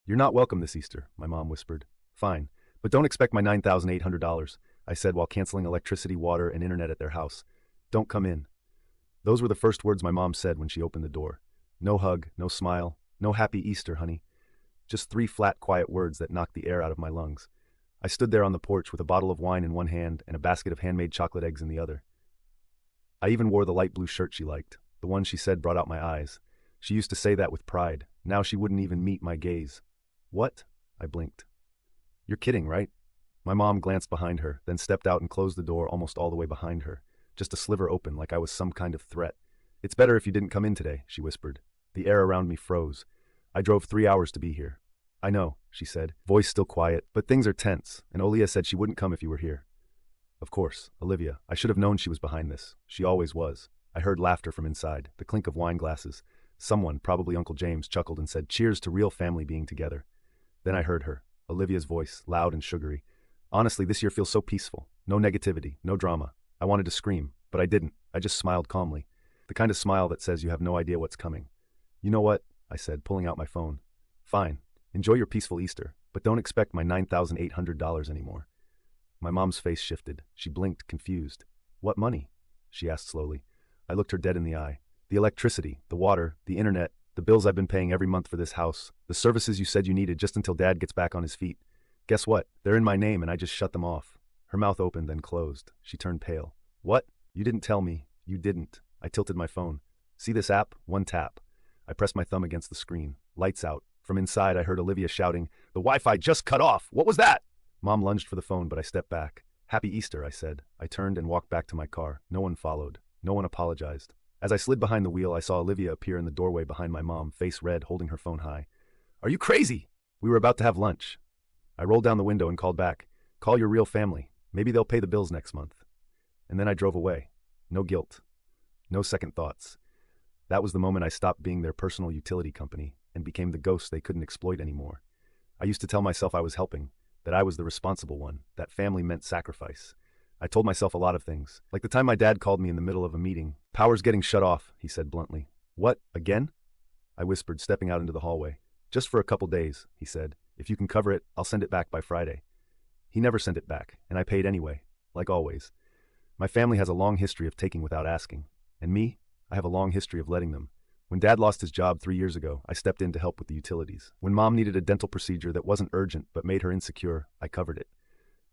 You're not welcome this Easter, my mom whispered. Fine, but don't expect my $9,800, I said while canceling electricity, water, and internet at their house. Don't come in. Those were the first words my mom said when she opened the door. No hug, no smile, no happy Easter, honey. Just three flat, quiet words that knocked the air out of my lungs. I stood there on the porch with a bottle of wine in one hand and a basket of handmade chocolate eggs in the other. I even wore the light blue shirt she liked, the one she said brought out my eyes. She used to say that with pride. Now she wouldn't even meet my gaze. What? I blinked. You're kidding, right? My mom glanced behind her, then stepped out and closed the door almost all the way behind her, just a sliver open like I was some kind of threat. It's better if you didn't come in today, she whispered. The air around me froze. I drove 3 hours to be here. I know, she said, voice still quiet, but things are tense, and Olia said she wouldn't come if you were here. Of course, Olivia. I should have known she was behind this. She always was. I heard laughter from inside, the clink of wine glasses. Someone, probably Uncle James, chuckled and said, "Cheers to real family being together." Then I heard her, Olivia's voice, loud and sugary. Honestly, this year feels so peaceful. No negativity, no drama. I wanted to scream, but I didn't. I just smiled calmly. The kind of smile that says you have no idea what's coming. You know what? I said, pulling out my phone. Fine. Enjoy your peaceful Easter, but don't expect my $9,800 anymore. My mom's face shifted. She blinked, confused. What money? She asked slowly. I looked her dead in the eye. The electricity, the water, the internet, the bills I've been paying every month for this house, the services you said you needed just until Dad gets back on his feet. Guess what? They're in my name and I just shut them off. Her mouth opened, then closed. She turned pale. What? You didn't tell me. You didn't. I tilted my phone. See this app? One tap. I pressed my thumb against the screen. Lights out. From inside, I heard Olivia shouting, "The Wi-Fi just cut off! What was that?" Mom lunged for the phone, but I stepped back. Happy Easter, I said. I turned and walked back to my car. No one followed. No one apologized. As I slid behind the wheel, I saw Olivia appear in the doorway behind my mom, face red, holding her phone high. Are you crazy? We were about to have lunch. I rolled down the window and called back. Call your real family. Maybe they'll pay the bills next month. And then I drove away. No guilt. No second thoughts. That was the moment I stopped being their personal utility company and became the ghost they couldn't exploit anymore. I used to tell myself I was helping, that I was the responsible one, that family meant sacrifice. I told myself a lot of things, like the time my dad called me in the middle of a meeting. Power's getting shut off, he said bluntly. What, again? I whispered, stepping out into the hallway. Just for a couple days, he said. If you can cover it, I'll send it back by Friday. He never sent it back, and I paid anyway, like always. My family has a long history of taking without asking. And me? I have a long history of letting them. When Dad lost his job 3 years ago, I stepped in to help with the utilities. When Mom needed a dental procedure that wasn't urgent but made her insecure, I covered it.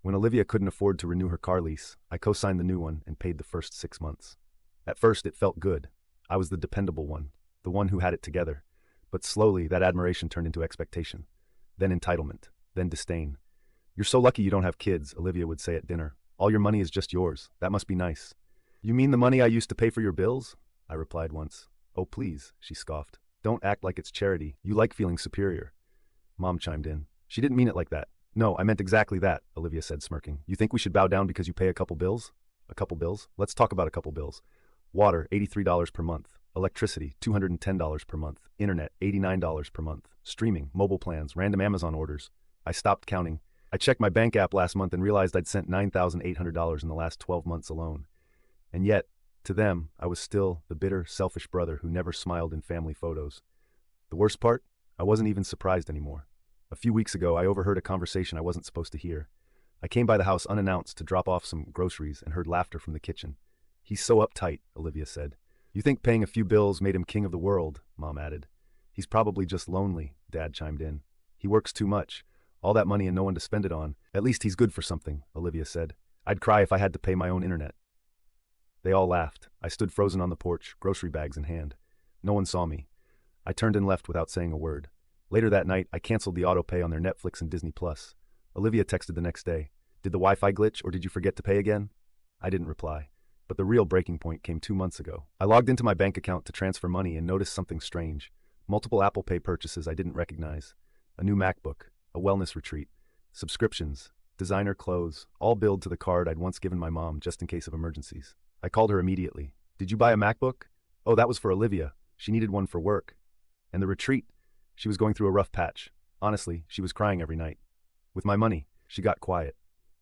When Olivia couldn't afford to renew her car lease, I co-signed the new one and paid the first 6 months. At first, it felt good. I was the dependable one, the one who had it together. But slowly, that admiration turned into expectation. Then entitlement. Then disdain. You're so lucky you don't have kids, Olivia would say at dinner. All your money is just yours. That must be nice. You mean the money I used to pay for your bills? I replied once. Oh, please, she scoffed. Don't act like it's charity. You like feeling superior. Mom chimed in. She didn't mean it like that. No, I meant exactly that, Olivia said, smirking. You think we should bow down because you pay a couple bills? A couple bills? Let's talk about a couple bills. Water, $83 per month. Electricity, $210 per month. Internet, $89 per month. Streaming, mobile plans, random Amazon orders. I stopped counting. I checked my bank app last month and realized I'd sent $9,800 in the last 12 months alone. And yet, to them, I was still the bitter, selfish brother who never smiled in family photos. The worst part? I wasn't even surprised anymore. A few weeks ago, I overheard a conversation I wasn't supposed to hear. I came by the house unannounced to drop off some groceries and heard laughter from the kitchen. He's so uptight, Olivia said. You think paying a few bills made him king of the world, Mom added. He's probably just lonely, Dad chimed in. He works too much. All that money and no one to spend it on. At least he's good for something, Olivia said. I'd cry if I had to pay my own internet. They all laughed. I stood frozen on the porch, grocery bags in hand. No one saw me. I turned and left without saying a word. Later that night, I canceled the auto pay on their Netflix and Disney+. Olivia texted the next day. Did the Wi-Fi glitch or did you forget to pay again? I didn't reply. But the real breaking point came 2 months ago. I logged into my bank account to transfer money and noticed something strange. Multiple Apple Pay purchases I didn't recognize. A new MacBook, a wellness retreat, subscriptions, designer clothes, all billed to the card I'd once given my mom just in case of emergencies. I called her immediately. Did you buy a MacBook? Oh, that was for Olivia. She needed one for work. And the retreat? She was going through a rough patch. Honestly, she was crying every night. With my money, she got quiet.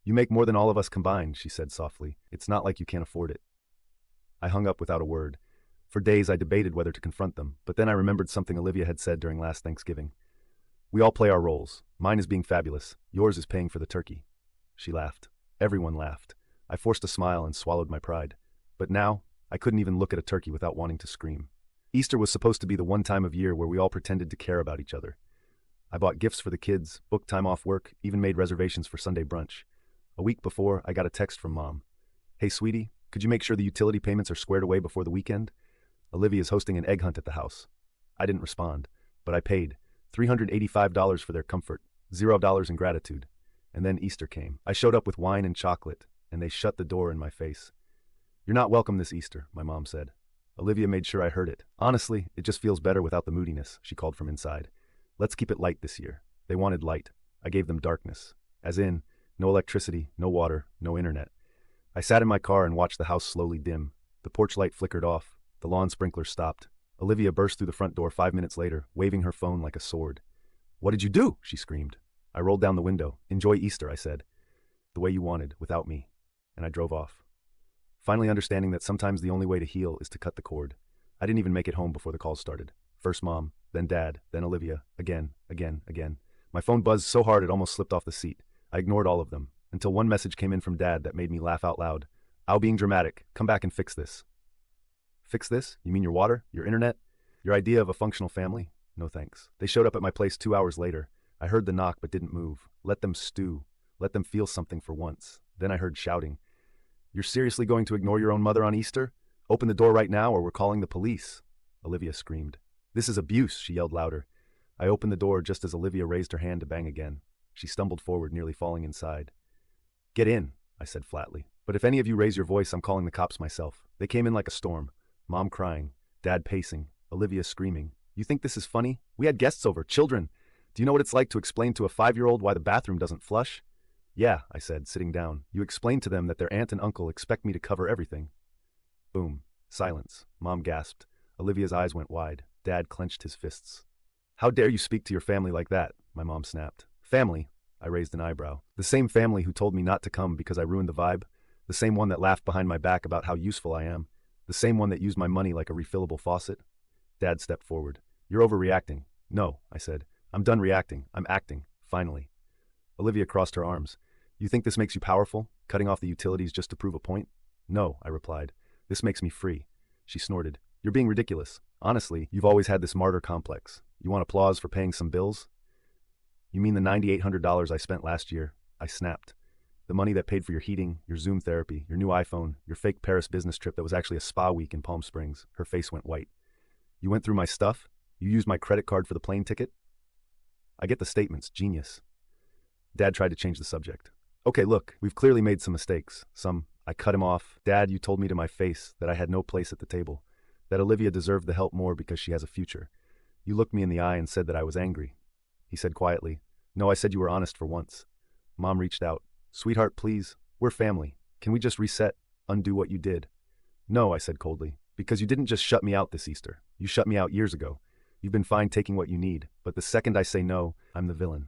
You make more than all of us combined, she said softly. It's not like you can't afford it. I hung up without a word. For days I debated whether to confront them, but then I remembered something Olivia had said during last Thanksgiving. We all play our roles. Mine is being fabulous. Yours is paying for the turkey. She laughed. Everyone laughed. I forced a smile and swallowed my pride. But now, I couldn't even look at a turkey without wanting to scream. Easter was supposed to be the one time of year where we all pretended to care about each other. I bought gifts for the kids, booked time off work, even made reservations for Sunday brunch. A week before, I got a text from Mom. Hey, sweetie, could you make sure the utility payments are squared away before the weekend? Olivia's hosting an egg hunt at the house. I didn't respond, but I paid $385 for their comfort, $0 in gratitude. And then Easter came. I showed up with wine and chocolate, and they shut the door in my face. You're not welcome this Easter, my mom said. Olivia made sure I heard it. Honestly, it just feels better without the moodiness, she called from inside. Let's keep it light this year. They wanted light. I gave them darkness. As in, no electricity, no water, no internet. I sat in my car and watched the house slowly dim. The porch light flickered off. The lawn sprinkler stopped. Olivia burst through the front door 5 minutes later, waving her phone like a sword. What did you do? She screamed. I rolled down the window. Enjoy Easter, I said. The way you wanted, without me. And I drove off. Finally understanding that sometimes the only way to heal is to cut the cord. I didn't even make it home before the calls started. First Mom, then Dad, then Olivia, again. My phone buzzed so hard it almost slipped off the seat. I ignored all of them, until one message came in from Dad that made me laugh out loud. I'll being dramatic. Come back and fix this. Fix this? You mean your water? Your internet? Your idea of a functional family? No thanks. They showed up at my place 2 hours later. I heard the knock but didn't move. Let them stew. Let them feel something for once. Then I heard shouting. You're seriously going to ignore your own mother on Easter? Open the door right now or we're calling the police. Olivia screamed. This is abuse, she yelled louder. I opened the door just as Olivia raised her hand to bang again. She stumbled forward, nearly falling inside. Get in, I said flatly. But if any of you raise your voice, I'm calling the cops myself. They came in like a storm. Mom crying, Dad pacing, Olivia screaming. You think this is funny? We had guests over, children. Do you know what it's like to explain to a 5-year-old why the bathroom doesn't flush? Yeah, I said, sitting down. You explained to them that their aunt and uncle expect me to cover everything. Boom. Silence. Mom gasped. Olivia's eyes went wide. Dad clenched his fists. How dare you speak to your family like that? My mom snapped. Family? I raised an eyebrow. The same family who told me not to come because I ruined the vibe? The same one that laughed behind my back about how useful I am? The same one that used my money like a refillable faucet? Dad stepped forward. You're overreacting. No, I said. I'm done reacting. I'm acting. Finally. Olivia crossed her arms. You think this makes you powerful? Cutting off the utilities just to prove a point? No, I replied. This makes me free. She snorted. You're being ridiculous. Honestly, you've always had this martyr complex. You want applause for paying some bills? You mean the $9,800 I spent last year? I snapped. The money that paid for your heating, your Zoom therapy, your new iPhone, your fake Paris business trip that was actually a spa week in Palm Springs. Her face went white. You went through my stuff? You used my credit card for the plane ticket? I get the statements. Genius. Dad tried to change the subject. Okay, look, we've clearly made some mistakes. I cut him off. Dad, you told me to my face that I had no place at the table, that Olivia deserved the help more because she has a future. You looked me in the eye and said that I was angry. He said quietly, No, I said you were honest for once. Mom reached out. Sweetheart, please, we're family. Can we just reset, undo what you did? No, I said coldly, because you didn't just shut me out this Easter. You shut me out years ago. You've been fine taking what you need, but the second I say no, I'm the villain.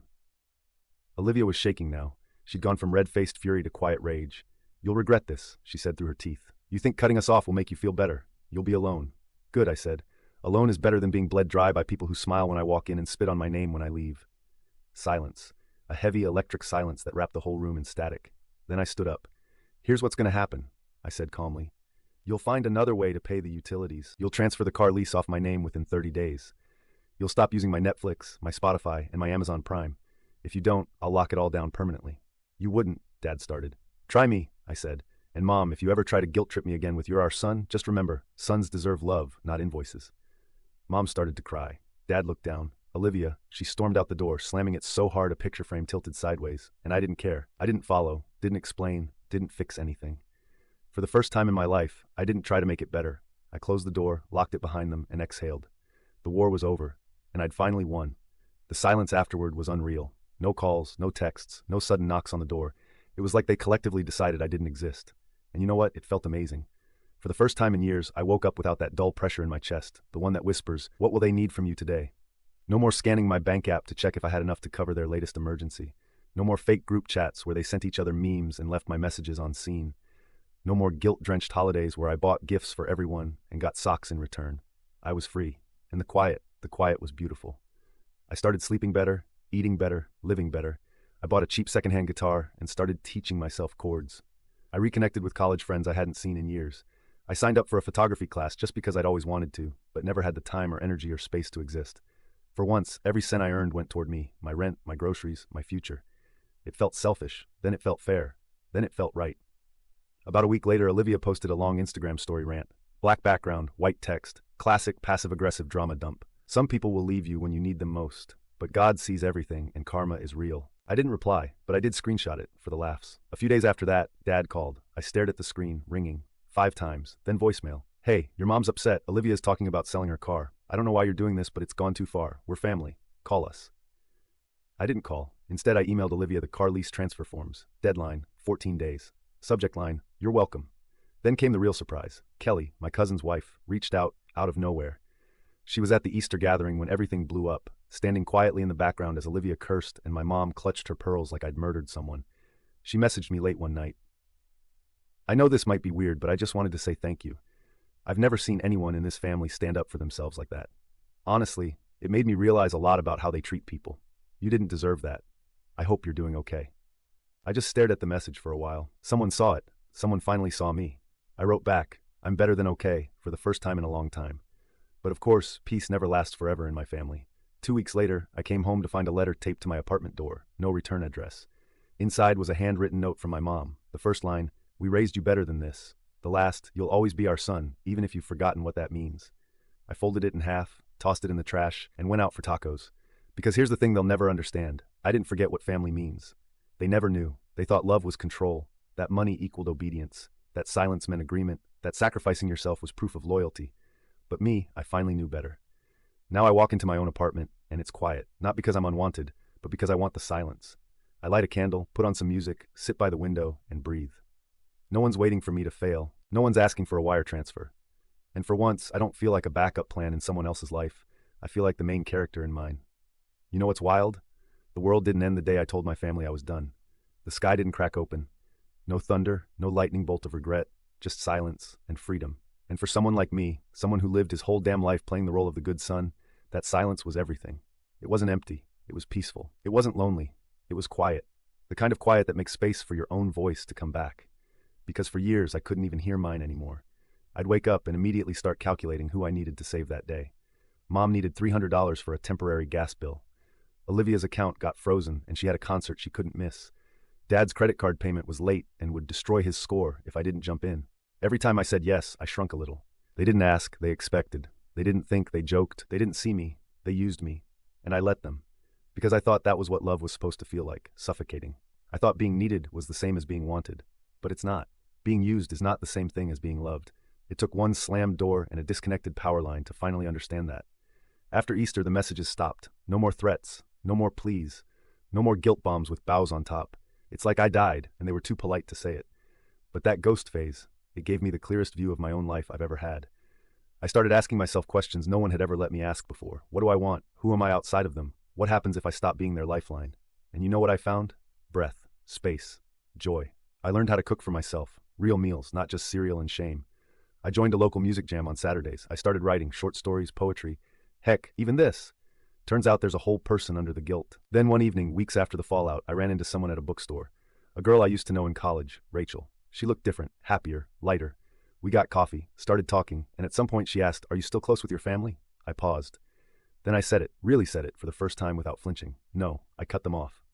Olivia was shaking now. She'd gone from red-faced fury to quiet rage. You'll regret this, she said through her teeth. You think cutting us off will make you feel better. You'll be alone. Good, I said. Alone is better than being bled dry by people who smile when I walk in and spit on my name when I leave. Silence. A heavy electric silence that wrapped the whole room in static. Then I stood up. Here's what's going to happen, I said calmly. You'll find another way to pay the utilities. You'll transfer the car lease off my name within 30 days. You'll stop using my Netflix, my Spotify, and my Amazon Prime. If you don't, I'll lock it all down permanently. You wouldn't, Dad started. Try me, I said. And Mom, if you ever try to guilt trip me again with you're our son, just remember, sons deserve love, not invoices. Mom started to cry. Dad looked down. Olivia, she stormed out the door, slamming it so hard a picture frame tilted sideways. And I didn't care. I didn't follow, didn't explain, didn't fix anything. For the first time in my life, I didn't try to make it better. I closed the door, locked it behind them, and exhaled. The war was over, and I'd finally won. The silence afterward was unreal. No calls, no texts, no sudden knocks on the door. It was like they collectively decided I didn't exist. And you know what? It felt amazing. For the first time in years, I woke up without that dull pressure in my chest, the one that whispers, what will they need from you today? No more scanning my bank app to check if I had enough to cover their latest emergency. No more fake group chats where they sent each other memes and left my messages on scene. No more guilt-drenched holidays where I bought gifts for everyone and got socks in return. I was free. And the quiet was beautiful. I started sleeping better, eating better, living better. I bought a cheap secondhand guitar and started teaching myself chords. I reconnected with college friends I hadn't seen in years. I signed up for a photography class just because I'd always wanted to, but never had the time or energy or space to exist. For once, every cent I earned went toward me, my rent, my groceries, my future. It felt selfish, then it felt fair, then it felt right. About a week later, Olivia posted a long Instagram story rant. Black background, white text, classic passive-aggressive drama dump. Some people will leave you when you need them most, but God sees everything and karma is real. I didn't reply, but I did screenshot it for the laughs. A few days after that, Dad called. I stared at the screen, ringing 5 times, then voicemail. Hey, your mom's upset. Olivia's talking about selling her car. I don't know why you're doing this, but it's gone too far. We're family. Call us. I didn't call. Instead, I emailed Olivia the car lease transfer forms. Deadline, 14 days. Subject line, you're welcome. Then came the real surprise. Kelly, my cousin's wife, reached out of nowhere. She was at the Easter gathering when everything blew up, standing quietly in the background as Olivia cursed and my mom clutched her pearls like I'd murdered someone. She messaged me late one night. I know this might be weird, but I just wanted to say thank you. I've never seen anyone in this family stand up for themselves like that. Honestly, it made me realize a lot about how they treat people. You didn't deserve that. I hope you're doing okay. I just stared at the message for a while. Someone saw it. Someone finally saw me. I wrote back, I'm better than okay, for the first time in a long time. But of course, peace never lasts forever in my family. 2 weeks later, I came home to find a letter taped to my apartment door, no return address. Inside was a handwritten note from my mom. The first line, we raised you better than this. The last, you'll always be our son, even if you've forgotten what that means. I folded it in half, tossed it in the trash, and went out for tacos. Because here's the thing they'll never understand. I didn't forget what family means. They never knew. They thought love was control, that money equaled obedience, that silence meant agreement, that sacrificing yourself was proof of loyalty. But me, I finally knew better. Now I walk into my own apartment, and it's quiet, not because I'm unwanted, but because I want the silence. I light a candle, put on some music, sit by the window, and breathe. No one's waiting for me to fail. No one's asking for a wire transfer. And for once, I don't feel like a backup plan in someone else's life. I feel like the main character in mine. You know what's wild? The world didn't end the day I told my family I was done. The sky didn't crack open. No thunder, no lightning bolt of regret, just silence and freedom. And for someone like me, someone who lived his whole damn life playing the role of the good son, that silence was everything. It wasn't empty. It was peaceful. It wasn't lonely. It was quiet. The kind of quiet that makes space for your own voice to come back. Because for years, I couldn't even hear mine anymore. I'd wake up and immediately start calculating who I needed to save that day. Mom needed $300 for a temporary gas bill. Olivia's account got frozen, and she had a concert she couldn't miss. Dad's credit card payment was late and would destroy his score if I didn't jump in. Every time I said yes, I shrunk a little. They didn't ask, they expected. They didn't think, they joked. They didn't see me, they used me. And I let them. Because I thought that was what love was supposed to feel like, suffocating. I thought being needed was the same as being wanted. But it's not. Being used is not the same thing as being loved. It took one slammed door and a disconnected power line to finally understand that. After Easter, the messages stopped. No more threats. No more pleas. No more guilt bombs with bows on top. It's like I died, and they were too polite to say it. But that ghost phase, it gave me the clearest view of my own life I've ever had. I started asking myself questions no one had ever let me ask before. What do I want? Who am I outside of them? What happens if I stop being their lifeline? And you know what I found? Breath, space, joy. I learned how to cook for myself. Real meals, not just cereal and shame. I joined a local music jam on Saturdays. I started writing short stories, poetry. Heck, even this. Turns out there's a whole person under the guilt. Then one evening, weeks after the fallout, I ran into someone at a bookstore. A girl I used to know in college, Rachel. She looked different, happier, lighter. We got coffee, started talking, and at some point she asked, "Are you still close with your family?" I paused. Then I said it, really said it, for the first time without flinching. No, I cut them off.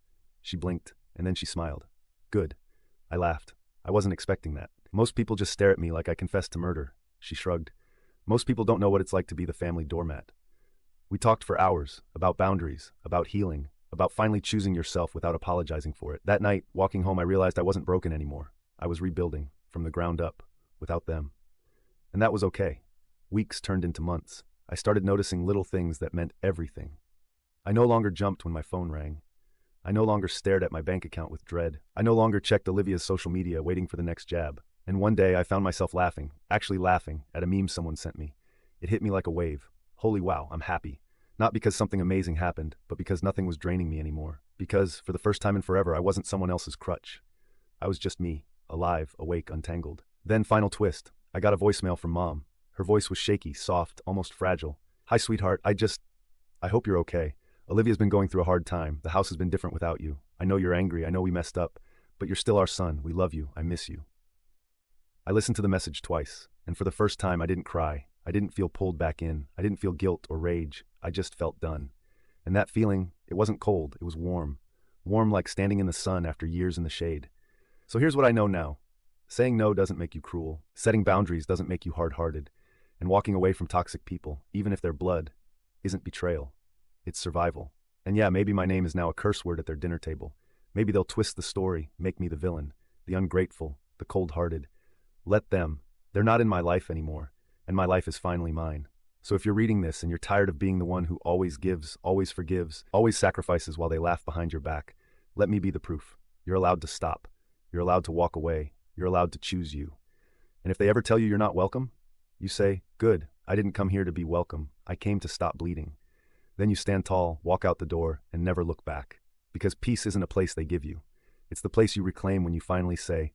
She blinked, and then she smiled. Good. I laughed. I wasn't expecting that. Most people just stare at me like I confessed to murder. She shrugged. Most people don't know what it's like to be the family doormat. We talked for hours, about boundaries, about healing, about finally choosing yourself without apologizing for it. That night, walking home, I realized I wasn't broken anymore. I was rebuilding, from the ground up, without them. And that was okay. Weeks turned into months. I started noticing little things that meant everything. I no longer jumped when my phone rang. I no longer stared at my bank account with dread. I no longer checked Olivia's social media waiting for the next jab. And one day I found myself laughing, actually laughing, at a meme someone sent me. It hit me like a wave. Holy wow, I'm happy. Not because something amazing happened, but because nothing was draining me anymore. Because, for the first time in forever, I wasn't someone else's crutch. I was just me, alive, awake, untangled. Then, final twist, I got a voicemail from Mom. Her voice was shaky, soft, almost fragile. "Hi, sweetheart, I hope you're okay. Olivia's been going through a hard time. The house has been different without you. I know you're angry. I know we messed up. But you're still our son. We love you. I miss you. I listened to the message twice, and for the first time I didn't cry. I didn't feel pulled back in. I didn't feel guilt or rage. I just felt done. And that feeling, it wasn't cold. It was warm. Warm like standing in the sun after years in the shade. So here's what I know now. Saying no doesn't make you cruel. Setting boundaries doesn't make you hard-hearted. And walking away from toxic people, even if they're blood, isn't betrayal. It's survival. And yeah, maybe my name is now a curse word at their dinner table. Maybe they'll twist the story, make me the villain, the ungrateful, the cold-hearted. Let them. They're not in my life anymore, and my life is finally mine. So if you're reading this and you're tired of being the one who always gives, always forgives, always sacrifices while they laugh behind your back, let me be the proof. You're allowed to stop. You're allowed to walk away. You're allowed to choose you. And if they ever tell you you're not welcome, you say, good, I didn't come here to be welcome. I came to stop bleeding. Then you stand tall, walk out the door, and never look back. Because peace isn't a place they give you. It's the place you reclaim when you finally say,